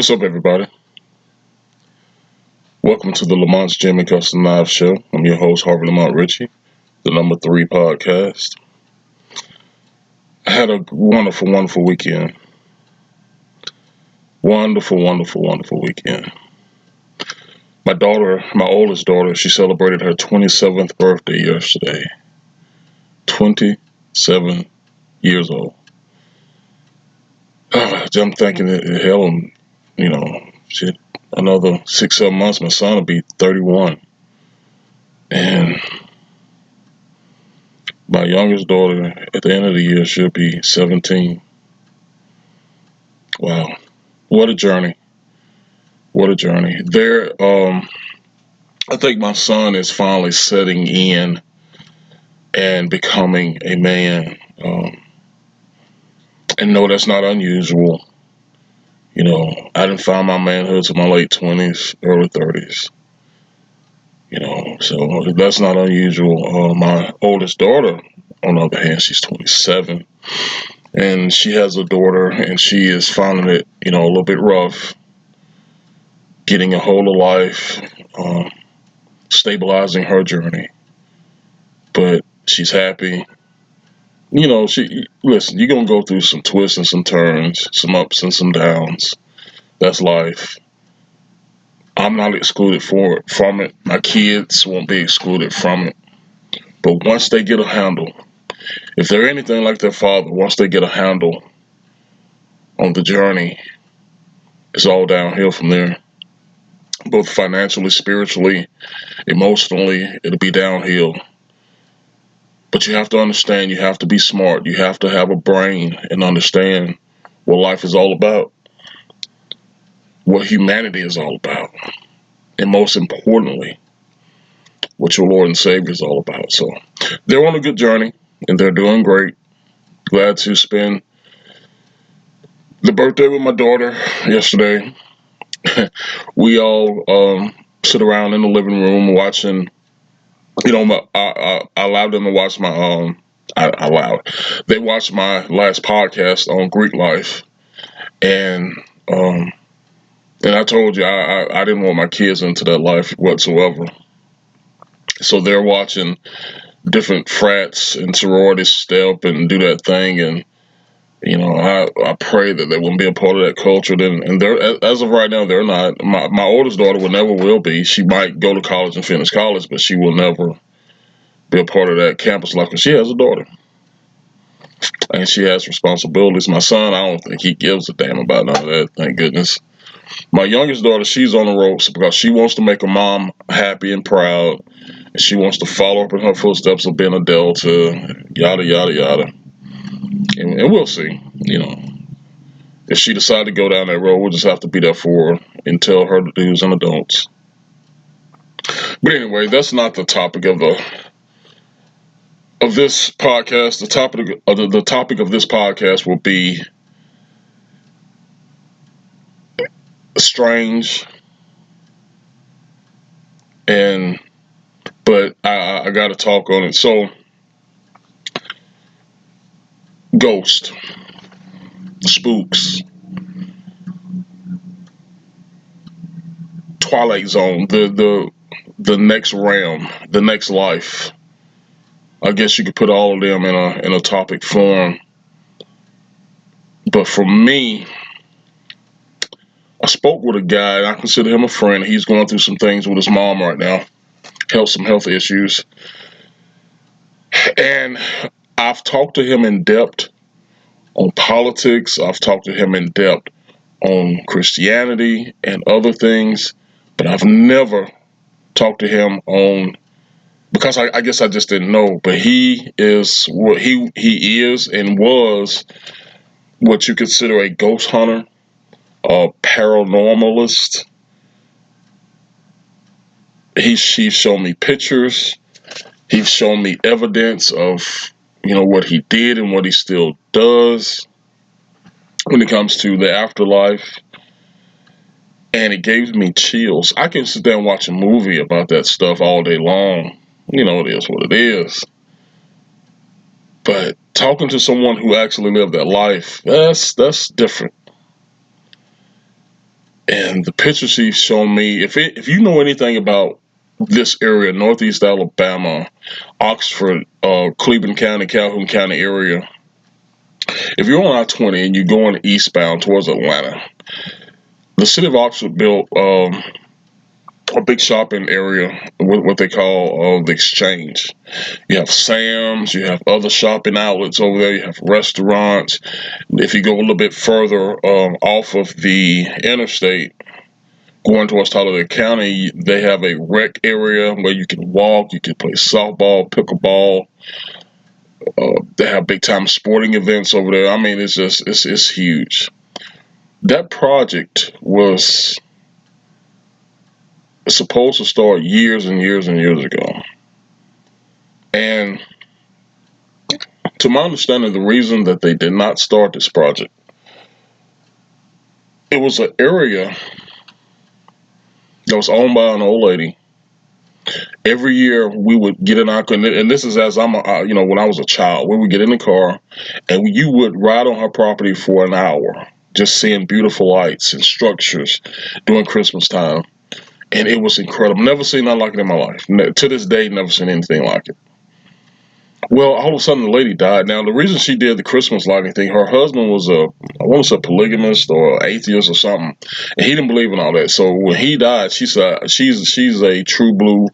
What's up, everybody? Welcome to the Lamonts G CKs Live Show. I'm your host, Harvey Lamont Ritchie, the number 3 podcast. I had a wonderful weekend. Wonderful weekend. My oldest daughter, she celebrated her 27th birthday yesterday. 27 years old. I'm thinking that hell, shit, another 6-7 months, my son will be 31. And my youngest daughter, at the end of the year, she'll be 17. Wow, what a journey! What a journey! I think my son is finally setting in and becoming a man. And no, that's not unusual. I didn't find my manhood to my late 20s, early 30s. So that's not unusual. My oldest daughter, on the other hand, she's 27. And she has a daughter, and she is finding it, a little bit rough, getting a hold of life, stabilizing her journey. But she's happy. Listen, you're gonna go through some twists and some turns, some ups and some downs. That's life. I'm not excluded from it. My kids won't be excluded from it. But once they get a handle, if they're anything like their father, once they get a handle on the journey, it's all downhill from there. Both financially, spiritually, emotionally, it'll be downhill. But you have to understand, you have to be smart, you have to have a brain and understand what life is all about, what humanity is all about, and most importantly, what your Lord and Savior is all about. So they're on a good journey and they're doing great. Glad to spend the birthday with my daughter yesterday. We all sit around in the living room watching. I allowed them to watch my I allowed. They watched my last podcast on Greek life, and and I told you I didn't want my kids into that life whatsoever. So they're watching different frats and sororities step and do that thing, and I pray that they won't be a part of that culture. And they're, as of right now, they're not. My oldest daughter never will be. She might go to college and finish college, but she will never be a part of that campus life because she has a daughter and she has responsibilities. My son, I don't think he gives a damn about none of that. Thank goodness. My youngest daughter, she's on the ropes because she wants to make her mom happy and proud, and she wants to follow up in her footsteps of being a Delta, yada yada yada. And we'll see. If she decides to go down that road, we'll just have to be there for her and tell her the do's and the don'ts. But anyway, that's not the topic of this podcast. The topic of this podcast will be strange, but I got to talk on it. So, ghost, spooks, Twilight Zone, the next realm, the next life. I guess you could put all of them in a topic form. But for me, I spoke with a guy. I consider him a friend. He's going through some things with his mom right now, some health issues, and I've talked to him in depth on politics. I've talked to him in depth on Christianity and other things, but I've never talked to him on, because I guess I just didn't know. But he is what he is and was what you consider a ghost hunter, a paranormalist. He's shown me pictures. He's shown me evidence of what he did and what he still does when it comes to the afterlife. And it gave me chills. I can sit there and watch a movie about that stuff all day long. It is what it is. But talking to someone who actually lived that life, that's different. And the picture she's shown me, if you know anything about this area, Northeast Alabama, Oxford, Cleveland County, Calhoun County area, if you're on I-20 and you're going eastbound towards Atlanta, the city of Oxford built a big shopping area, what they call the Exchange. You have Sam's, you have other shopping outlets over there, you have restaurants. If you go a little bit further off of the interstate, going towards Talladega County, they have a rec area where you can walk, you can play softball, pickleball. They have big time sporting events over there. I mean, it's huge. That project was supposed to start years and years and years ago. And to my understanding, the reason that they did not start this project, it was an area that was owned by an old lady. Every year we would get in our car, and this is as when I was a child, we would get in the car, and you would ride on her property for an hour, just seeing beautiful lights and structures during Christmas time, and it was incredible. Never seen nothing like it in my life. To this day, never seen anything like it. Well, all of a sudden the lady died. Now the reason she did the Christmas lighting thing, her husband was I want to say polygamist or atheist or something, and he didn't believe in all that. So when he died, she said she's a true blue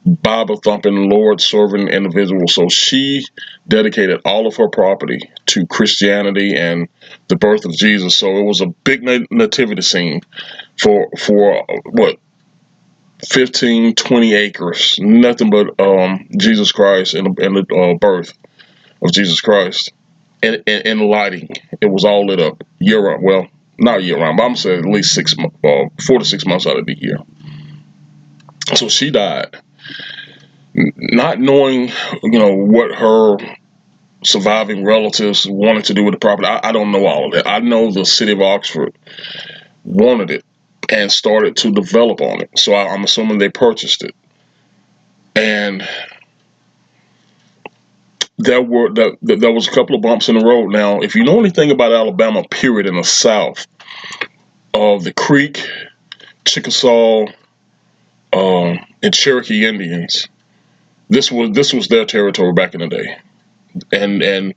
Bible thumping, Lord serving individual. So she dedicated all of her property to Christianity and the birth of Jesus. So it was a big nativity scene for what, 15, 20 acres, nothing but Jesus Christ and the birth of Jesus Christ, and lighting. It was all lit up year round. Well, not year round, but I'm saying at least 4 to 6 months out of the year. So she died, not knowing, what her surviving relatives wanted to do with the property. I don't know all of that. I know the city of Oxford wanted it and started to develop on it. So I'm assuming they purchased it. And there was a couple of bumps in the road. Now, if you know anything about Alabama, period, in the South, of the Creek, Chickasaw, and Cherokee Indians, this was their territory back in the day, and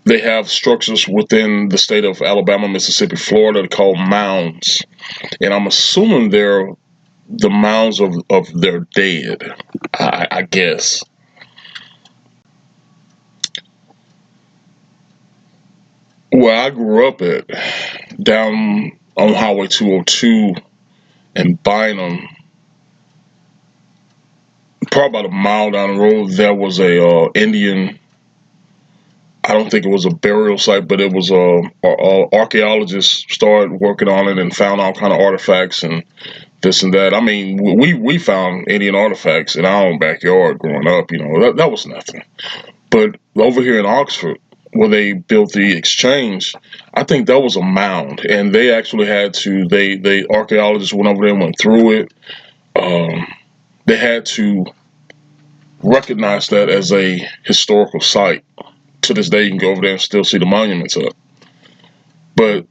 they have structures within the state of Alabama, Mississippi, Florida called mounds, and I'm assuming they're the mounds of their dead. I guess. Where I grew up at, down on Highway 202 and Bynum, probably about a mile down the road, there was a Indian. I don't think it was a burial site, but it was archaeologists started working on it and found all kind of artifacts and this and that. I mean, we found Indian artifacts in our own backyard growing up. That was nothing. But over here in Oxford, where they built the exchange, I think that was a mound, and they actually had to. They archaeologists went over there and went through it. Um, they had to recognize that as a historical site. To this day, you can go over there and still see the monuments up. But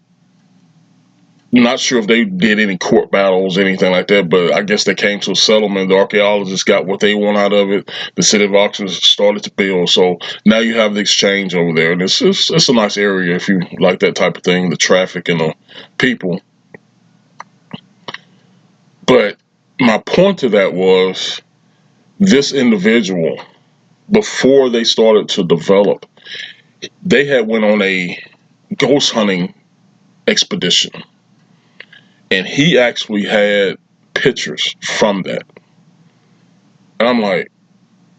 I'm not sure if they did any court battles, anything like that, but I guess they came to a settlement. The archaeologists got what they want out of it. The city of Oxford started to build. So now you have the exchange over there. And it's a nice area if you like that type of thing, the traffic and the people. But my point to that was this individual, before they started to develop, they had went on a ghost hunting expedition. And he actually had pictures from that. And I'm like,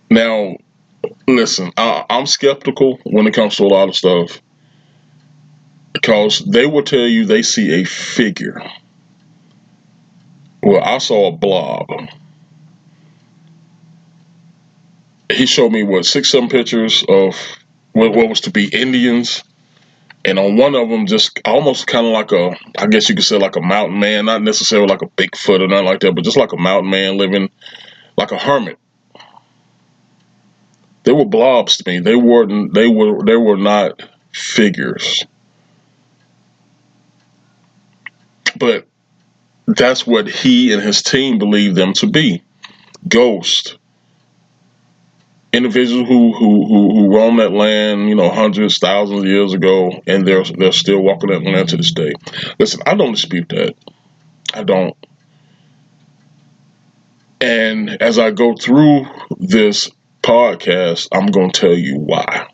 now, listen, I'm skeptical when it comes to a lot of stuff because they will tell you they see a figure. Well, I saw a blob. He showed me, what, 6, 7 pictures of what was to be Indians. And on one of them, just almost kind of like I guess you could say like a mountain man, not necessarily like a Bigfoot or nothing like that, but just like a mountain man living like a hermit. They were blobs to me. They were not figures. But That's what he and his team believe them to be. Ghosts. Individuals who roam that land, hundreds, thousands of years ago, and they're still walking that land to this day. Listen, I don't dispute that. I don't. And as I go through this podcast, I'm going to tell you why.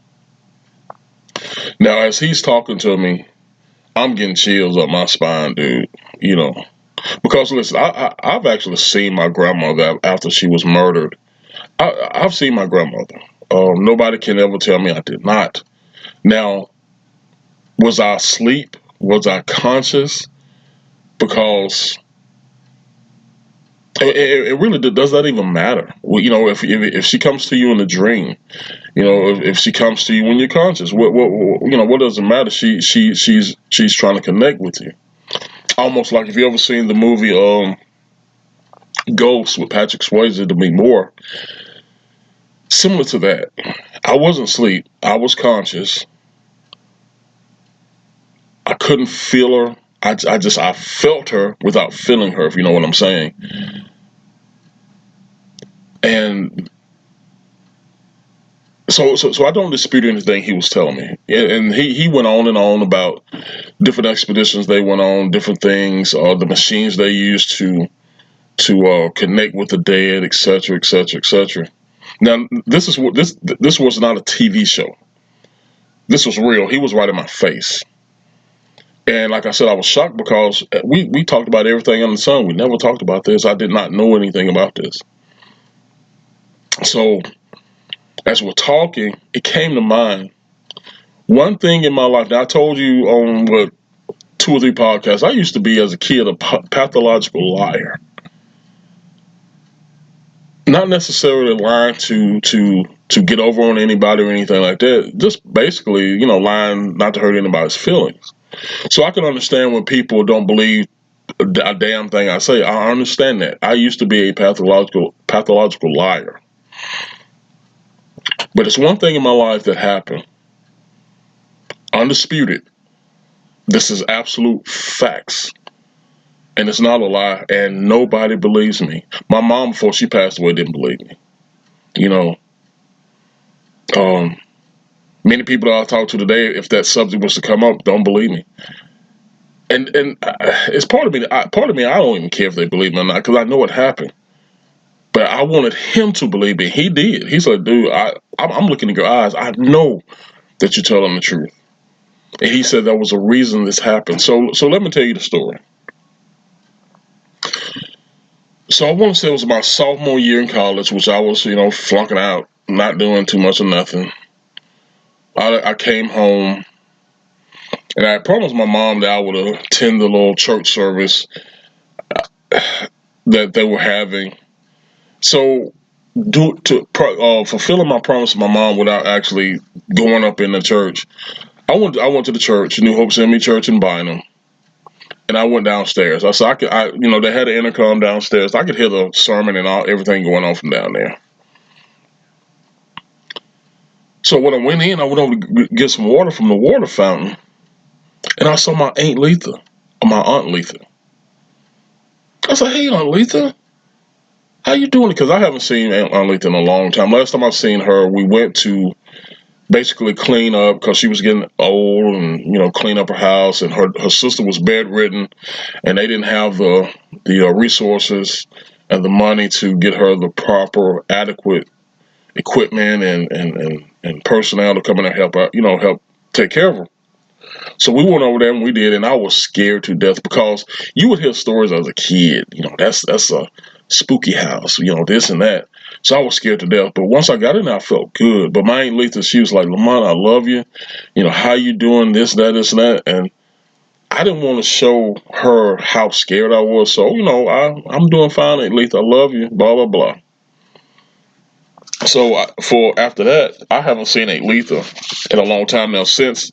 Now, as he's talking to me, I'm getting chills up my spine, dude. You know, because listen, I've actually seen my grandmother after she was murdered. I've seen my grandmother. Nobody can ever tell me I did not. Now, was I asleep? Was I conscious? Because it really does not even matter. Well, if she comes to you in a dream, if she comes to you when you're conscious, what does it matter? She's trying to connect with you. Almost like if you ever seen the movie Ghost with Patrick Swayze, to be more similar to that. I wasn't asleep. I was conscious. I couldn't feel her. I felt her without feeling her, if you know what I'm saying. And so I don't dispute anything he was telling me. And he went on and on about different expeditions they went on, different things, the machines they used to connect with the dead, etc., etc., etc. Now, this was not a TV show. This was real. He was right in my face. And like I said, I was shocked because we talked about everything under the sun. We never talked about this. I did not know anything about this. So as we're talking, it came to mind. One thing in my life, now I told you on what 2 or 3 podcasts, I used to be as a kid a pathological liar. Not necessarily lying to get over on anybody or anything like that. Just basically, lying not to hurt anybody's feelings. So I can understand when people don't believe a damn thing I say. I understand that. I used to be a pathological liar. But it's one thing in my life that happened. Undisputed. This is absolute facts. And it's not a lie. And nobody believes me. My mom, before she passed away, didn't believe me. Um, Many people that I talk to today, if that subject was to come up, don't believe me. And it's part of me. Part of me, I don't even care if they believe me or not, because I know what happened. But I wanted him to believe me. He did. He said, "Dude, I'm looking in your eyes. I know that you're telling the truth." And he said there was a reason this happened. So let me tell you the story. So I want to say it was my sophomore year in college, which I was, flunking out, not doing too much of nothing. I came home, and I promised my mom that I would attend the little church service that they were having. So, fulfilling my promise to my mom without actually going up in the church, I went to the church, New Hope Assembly Church in Bynum, and I went downstairs. They had an intercom downstairs. I could hear the sermon and everything going on from down there. So when I went in, I went over to get some water from the water fountain, and I saw my Aunt Letha. I said, "Hey, Aunt Letha, how you doing?" Because I haven't seen Aunt Letha in a long time. Last time I seen her, we went to basically clean up because she was getting old, and clean up her house. And her sister was bedridden, and they didn't have the resources and the money to get her the proper, adequate equipment and personnel to come in and help out, help take care of her. So we went over there and we did, and I was scared to death because you would hear stories as a kid. That's a spooky house. This and that. So I was scared to death. But once I got in there, I felt good. But my Aunt Letha, she was like, "Lamont, I love you. How you doing? This, that, this, and that." And I didn't want to show her how scared I was. So I'm doing fine, Aunt Letha. I love you. Blah blah blah. So for after that, I haven't seen Aunt Letha in a long time now. Since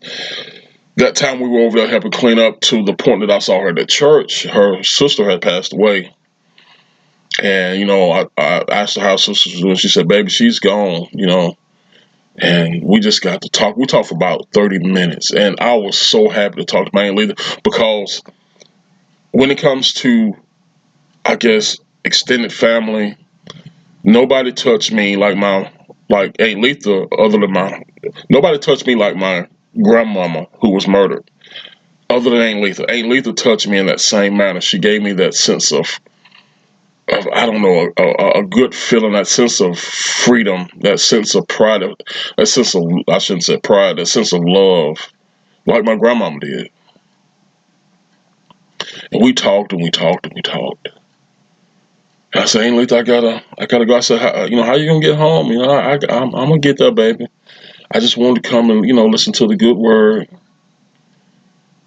that time we were over there helping clean up, to the point that I saw her at the church, her sister had passed away. And, I asked her how her sister was doing. She said, "Baby, she's gone, And we just got to talk. We talked for about 30 minutes. And I was so happy to talk to my Aunt Letha, because when it comes to I guess, extended family. Nobody touched me like Aunt Letha, other than my nobody touched me like my grandmama who was murdered. Other than Aunt Letha. Aunt Letha touched me in that same manner. She gave me that sense of I don't know, a good feeling, that sense of freedom, that sense of pride, that sense of, I shouldn't say pride, that sense of love, like my grandmama did. And we talked and we talked and we talked. And I said, Aunt Letha, I gotta go. I said, how you gonna get home? I'm gonna get there, baby. I just wanted to come and, listen to the good word.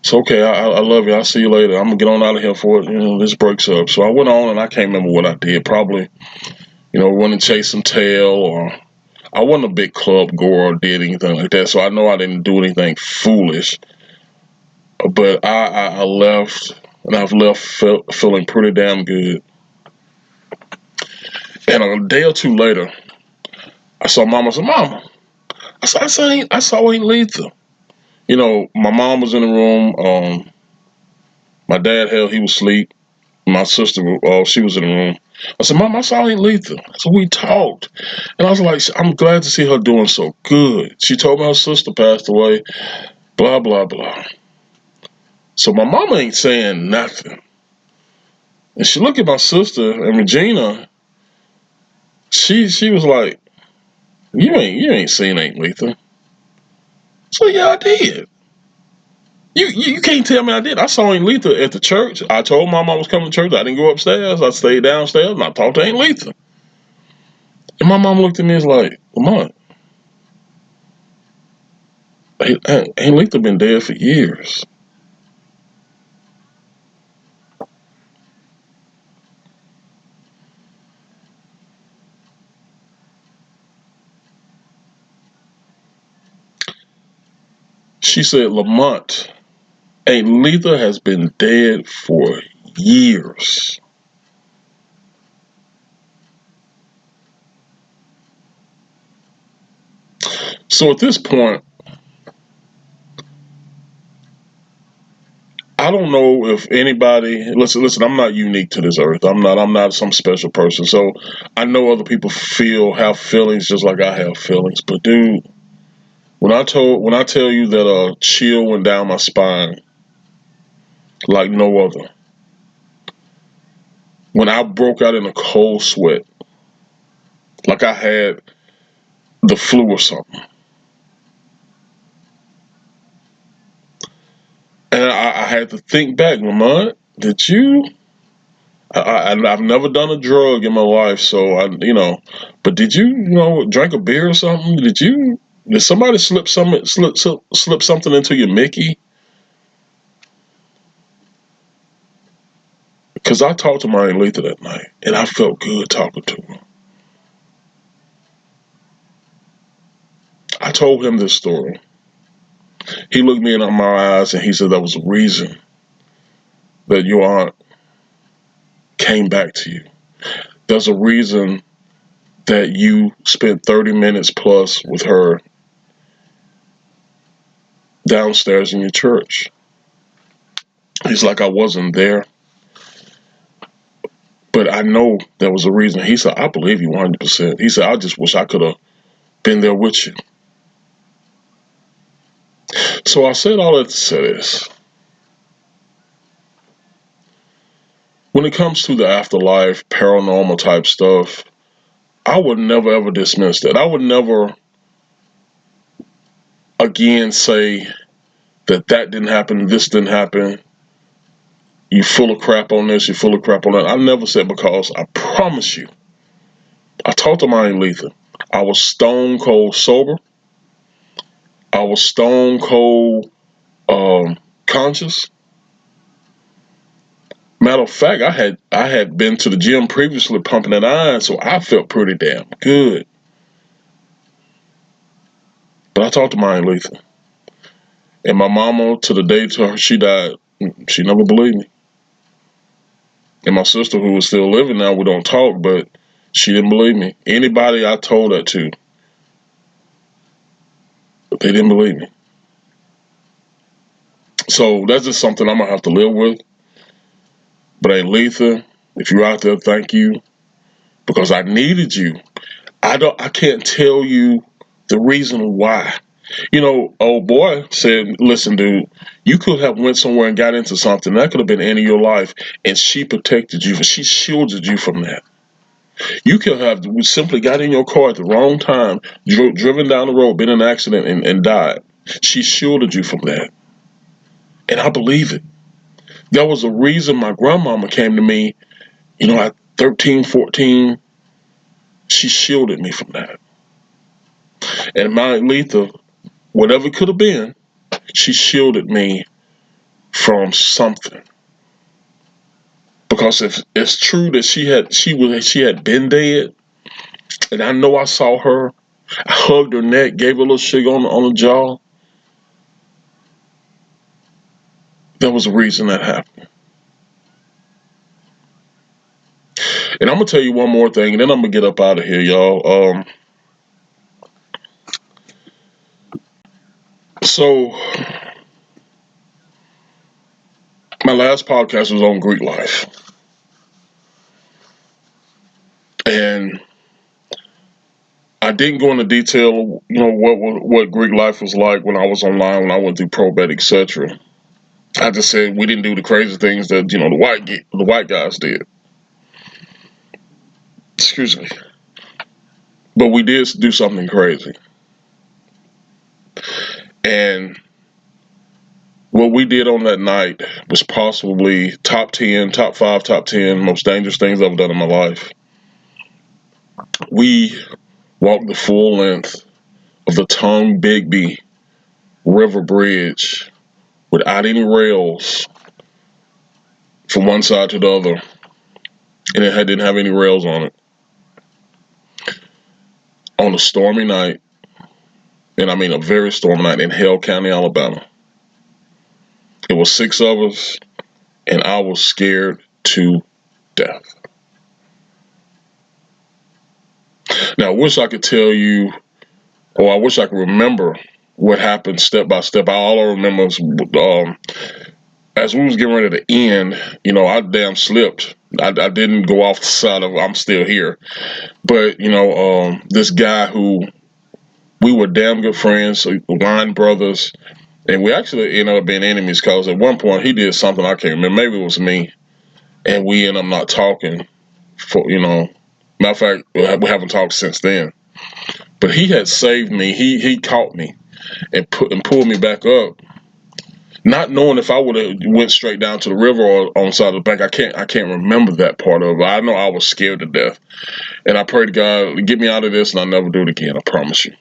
It's okay. I love you. I'll see you later. I'm gonna get on out of here for it. This breaks up. So I went on, and I can't remember what I did. Probably, went and chased some tail, or I wasn't a big club goer or did anything like that. So I know I didn't do anything foolish. But I left, and I've left feeling pretty damn good. And a day or two later, I saw Mama. I said, Mama, I saw Aunt Letha. My mom was in the room. My dad, hell, he was asleep. My sister, she was in the room. I said, Mom, I saw Aunt Letha. So we talked. And I was like, I'm glad to see her doing so good. She told me her sister passed away, blah, blah, blah. So my mama ain't saying nothing. And she looked at my sister, and Regina, she was like, you ain't seen Aunt Letha. So yeah, I did. You can't tell me I did. I saw Aunt Letha at the church. I told Mom I was coming to church. I didn't go upstairs. I stayed downstairs and I talked to Aunt Letha. And my mom looked at me and was like, Lamont, Aunt Letha been dead for years. She said, Lamont, Aunt Letha has been dead for years. So at this point, I don't know if anybody listen, I'm not unique to this earth. I'm not some special person. So I know other people have feelings just like I have feelings. But dude, when I tell you that a chill went down my spine like no other. When I broke out in a cold sweat, like I had the flu or something. And I had to think back, Lamont, did you? I've never done a drug in my life, so but did you, drink a beer or something? Did somebody slip something into your Mickey? Because I talked to my Aunt Letha that night, and I felt good talking to her. I told him this story. He looked me in my eyes and he said, "That was the reason that your aunt came back to you. There's a reason that you spent 30 minutes plus with her downstairs in your church." He's like, "I wasn't there, but I know there was a reason." He said, "I believe you 100%." He said, "I just wish I could have been there with you." So I said all that to say this. When it comes to the afterlife, paranormal type stuff, I would never ever dismiss that. I would never again say that didn't happen, this didn't happen. You full of crap on this, you full of crap on that. I never said, because I promise you, I talked to my Aunt Letha. I was stone cold sober. I was stone cold conscious. Matter of fact, I had been to the gym previously pumping that iron, so I felt pretty damn good. But I talked to my Aunt Letha, and my mama, to the day to her she died, she never believed me. And my sister, who is still living now, we don't talk, but she didn't believe me. Anybody I told that to, they didn't believe me. So that's just something I'm gonna have to live with. But Aunt Letha, If you're out there, thank you, because I needed you. I can't tell you the reason why. Old boy said, "Listen, dude, you could have went somewhere and got into something that could have been the end of your life, and she protected you. She shielded you from that. You could have simply got in your car at the wrong time, driven down the road, been in an accident, and died. She shielded you from that, and I believe it. There was a reason my grandmama came to me, at 13, 14. She shielded me from that, and my Letha, whatever it could have been, she shielded me from something." Because if it's true that she had been dead, and I know I saw her, I hugged her neck, gave her a little sugar on the jaw. There was a reason that happened. And I'm gonna tell you one more thing, and then I'm gonna get up out of here, y'all. So my last podcast was on Greek life, and I didn't go into detail, what Greek life was like when I was online, when I went through probate, etc. I just said we didn't do the crazy things that the white guys did. Excuse me, but we did do something crazy, and what we did on that night was possibly top 10, top 5, top 10 most dangerous things I've done in my life. We walked the full length of the Tongue-Bigby River Bridge without any rails from one side to the other, and didn't have any rails on it, on a stormy night, and I mean a very stormy night in Hale County, Alabama. It was 6 of us, and I was scared to death. Now, I wish I could tell you, or I wish I could remember what happened step by step. All I remember is, as we was getting ready to end, I damn slipped. I didn't go off the side of I'm still here. But, this guy who we were damn good friends, line brothers, and we actually ended up being enemies because at one point he did something I can't remember. Maybe it was me, and we ended up not talking matter of fact, we haven't talked since then. But he had saved me. He caught me and pulled me back up, not knowing if I would have went straight down to the river or on the side of the bank. I can't remember that part of it. I know I was scared to death, and I prayed to God, get me out of this, and I'll never do it again. I promise you.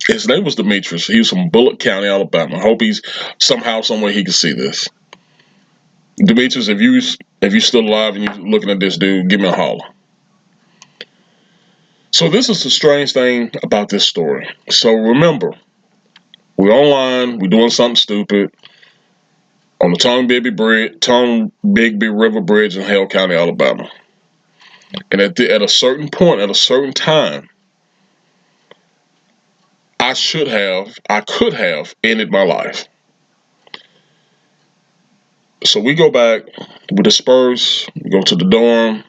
His name was Demetrius. He was from Bullock County, Alabama. I hope he's somehow, some way he can see this. Demetrius, if you're still alive and you're looking at this dude, give me a holler. So this is the strange thing about this story. So remember, we're online, we're doing something stupid on the Tongue-Bigby River Bridge in Hale County, Alabama. And at a certain point, at a certain time, I could have ended my life. So we go back, we disperse, we go to the dorm,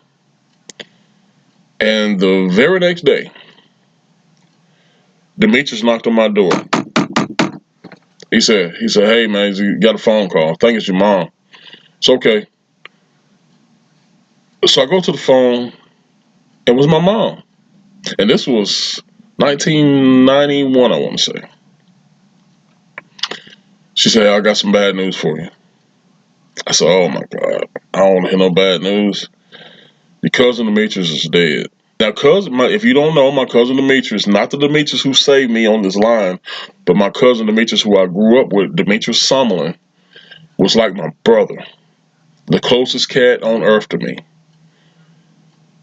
and the very next day, Demetrius knocked on my door. He said, "Hey man, you got a phone call. I think it's your mom." It's okay. So I go to the phone. It was my mom, and this was 1991, I want to say. She said, "I got some bad news for you." I said, "Oh my God, I don't want to hear no bad news. Your cousin Demetrius is dead." Now, if you don't know, my cousin Demetrius, not the Demetrius who saved me on this line, but my cousin Demetrius who I grew up with, Demetrius Summerlin, was like my brother, the closest cat on earth to me.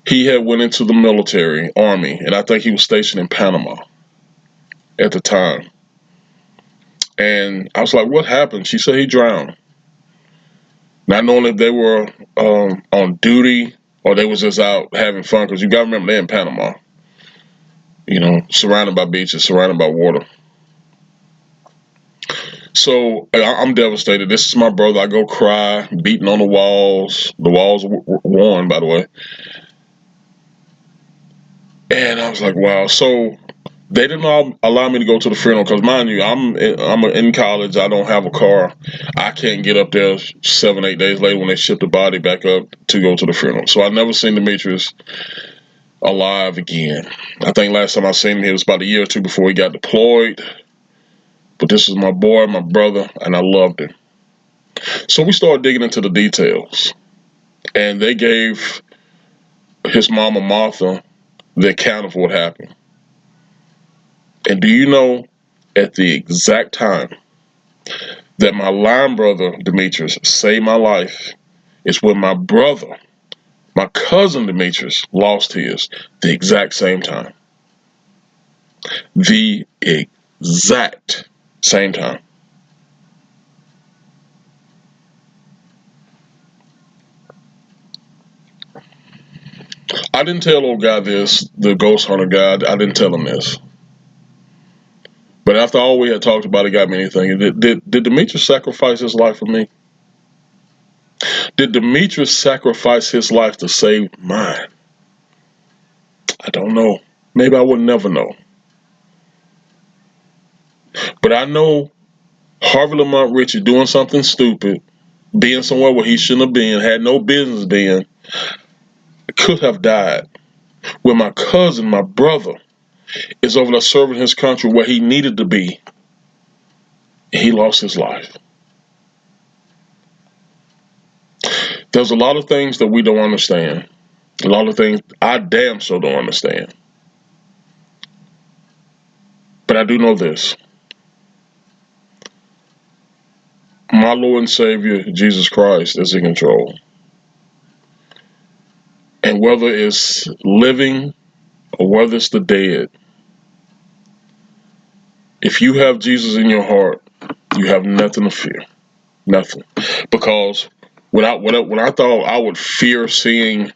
He had went into the military, army, and I think he was stationed in Panama at the time. And I was like, "What happened?" She said he drowned. Not knowing if they were on duty or they was just out having fun, because you got to remember they're in Panama, surrounded by beaches, surrounded by water. So I'm devastated. This is my brother. I go cry, beating on the walls. The walls were worn, by the way. And I was like, wow. So they didn't allow me to go to the funeral because, mind you, I'm in college. I don't have a car. I can't get up there 7, 8 days later when they ship the body back up to go to the funeral. So I never seen Demetrius alive again. I think last time I seen him, it was about a year or two before he got deployed. But this was my boy, my brother, and I loved him. So we started digging into the details, and they gave his mama Martha the account of what happened. And do you know, at the exact time that my line brother Demetrius saved my life is when my brother, my cousin Demetrius, lost his the exact same time. The exact same time. I didn't tell old guy this, the ghost hunter guy. I didn't tell him this. But after all we had talked about, it got me thinking: Did Demetrius sacrifice his life for me? Did Demetrius sacrifice his life to save mine? I don't know. Maybe I would never know. But I know Harvey Lamont Richie doing something stupid, being somewhere where he shouldn't have been, had no business being, could have died. When my cousin, my brother, is over there serving his country where he needed to be, he lost his life. There's a lot of things that we don't understand. A lot of things I damn sure don't understand. But I do know this. My Lord and Savior, Jesus Christ, is in control. And whether it's living or whether it's the dead, if you have Jesus in your heart, you have nothing to fear. Nothing. Because when I thought I would fear seeing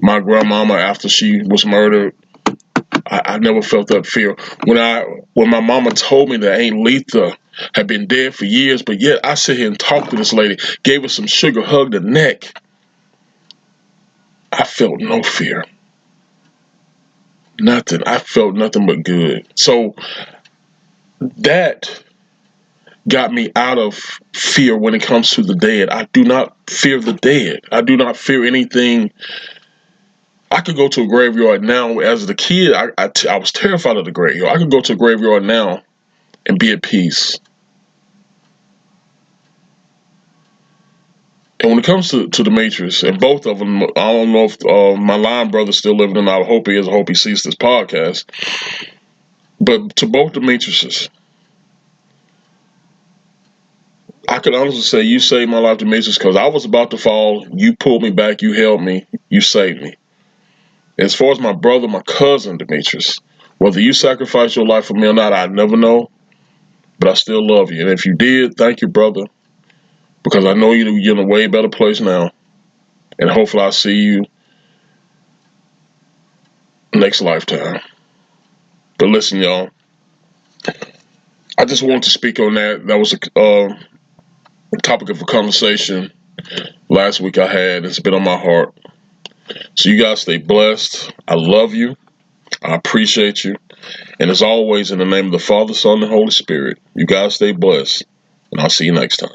my grandmama after she was murdered, I never felt that fear. When my mama told me that Aunt Letha had been dead for years, but yet I sit here and talk to this lady, gave her some sugar, hugged her neck, I felt no fear. Nothing. I felt nothing but good. So that got me out of fear when it comes to the dead. I do not fear the dead. I do not fear anything. I could go to a graveyard now. As a kid, I was terrified of the graveyard. I could go to a graveyard now and be at peace. And when it comes to the Matrix, and both of them, I don't know if my line brother's still living, and I hope he is. I hope he sees this podcast. But to both the Matrices, I could honestly say you saved my life, Demetrius, because I was about to fall. You pulled me back. You held me. You saved me. As far as my brother, my cousin, Demetrius, whether you sacrificed your life for me or not, I never know. But I still love you. And if you did, thank you, brother, because I know you're in a way better place now. And hopefully I'll see you next lifetime. But listen, y'all, I just wanted to speak on that. That was a topic of a conversation last week I had. It's been on my heart. So you guys stay blessed. I love you. I appreciate you. And as always, in the name of the Father, Son, and Holy Spirit, you guys stay blessed. And I'll see you next time.